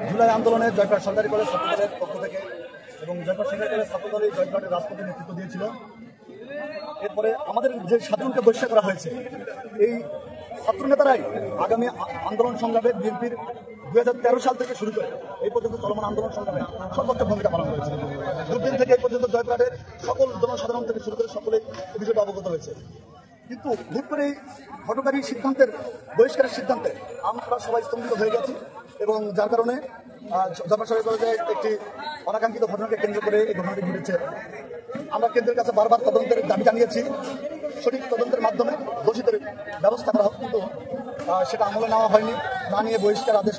জুলাই আন্দোলনে জয়পাট সরকারি কলেজ ছাত্রদলের পক্ষ থেকে এবং জয়পাট সরকারি কলেজ ছাত্রদল এই জয়পাটের রাজপথে নেতৃত্ব দিয়েছিল। এরপরে আমাদের যে 7 জনকে বহিষ্কার করা হয়েছে, এই ছাত্র নেতারাই আগামী আন্দোলন সংগ্রামে বিএনপির 2013 সাল থেকে শুরু করে এই পর্যন্ত চলমান আন্দোলন সংগ্রামে সর্বোচ্চ ভূমিকা পালন করেছে। দুদিন থেকে এই পর্যন্ত জয়পাটের সকল জনসাধারণ থেকে শুরু করে সকলেই এই বিষয়টা অবগত হয়েছে। কিন্তু হুট করে এই হঠকারী সিদ্ধান্তের বহিষ্কারের সিদ্ধান্তে আমরা সবাই স্তম্ভিত হয়ে গেছি এবং যার কারণে জয়পাট সরকারি কলেজে একটি অনাকাঙ্ক্ষিত ঘটনাকে কেন্দ্র করে এই ঘটনাটি ঘটেছে। আমরা কেন্দ্রের কাছে বারবার তদন্তের দাবি জানিয়েছি, সঠিক তদন্তের মাধ্যমে দোষীদের ব্যবস্থা করা হোক, কিন্তু সেটা আমলে নেওয়া হয়নি, না নিয়ে বহিষ্কার আদেশ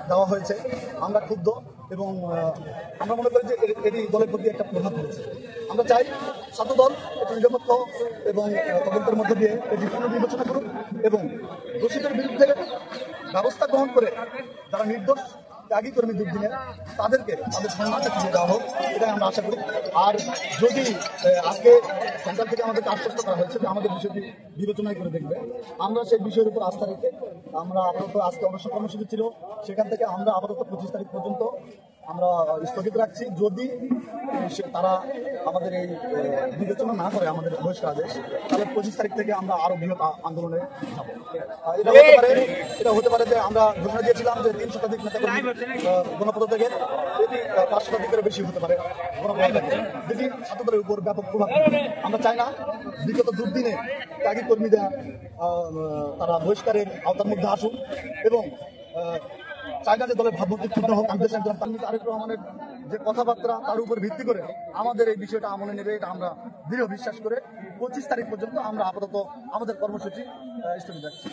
দেওয়া হয়েছে। আমরা ক্ষুব্ধ এবং আমরা মনে করি যে এটি দলের প্রতি একটা প্রভাব পড়েছে। আমরা চাই ছাত্রদল একটি নিরপেক্ষ এবং তদন্তের মধ্যে দিয়ে এটি পুনর্বিবেচনা করুক এবং দোষীদের বিরুদ্ধে ব্যবস্থা গ্রহণ করে যারা নির্দোষ ত্যাগী কর্মী দুর্দিনে তাদেরকে তাদের সম্মানটা ফিরিয়ে দেওয়া হোক, এটাই আমরা আশা করি। আর যদি আজকে সেন্ট্রাল থেকে আমাদেরকে আশ্বস্ত করা হয়েছে যে আমাদের বিষয়টি বিবেচনায় করে দেখবে, আমরা সেই বিষয়ের উপর আস্থা রেখে আমরা আপাতত আজকে অবসর কর্মসূচি ছিল, সেখান থেকে আমরা আপাতত 25 তারিখ পর্যন্ত আমরা স্থগিত রাখছি। যদি তারা আমাদের এই বিবেচনা না করে আমাদের বহিষ্কার আদেশ, তাহলে 25 তারিখ থেকে আমরা আরো বৃহৎ আন্দোলনে যাব। এটা হতে পারে যে আমরা ঘোষণা দিয়েছিলাম যে 3 শতাধিক নেতাকর্মী গণপদত্যাগের, এটি 5 শতাধিকের বেশি হতে পারে গণপদত্যাগের, যেটি ছাত্রদের উপর ব্যাপক প্রভাব। আমরা চাই না বিগত দুর্দিনে ত্যাগী কর্মীরা তারা বহিষ্কারের আওতার মধ্যে আসুক এবং চাই না যে দলের ভাবমূর্তি ক্ষুণ্ণ হোক। আমি দেশের একজন তারেক রহমানের যে কথাবার্তা তার উপর ভিত্তি করে আমাদের এই বিষয়টা আমলে নেবে, এটা আমরা দৃঢ় বিশ্বাস করে 25 তারিখ পর্যন্ত আমরা আপাতত আমাদের কর্মসূচি স্থগিত রাখছি।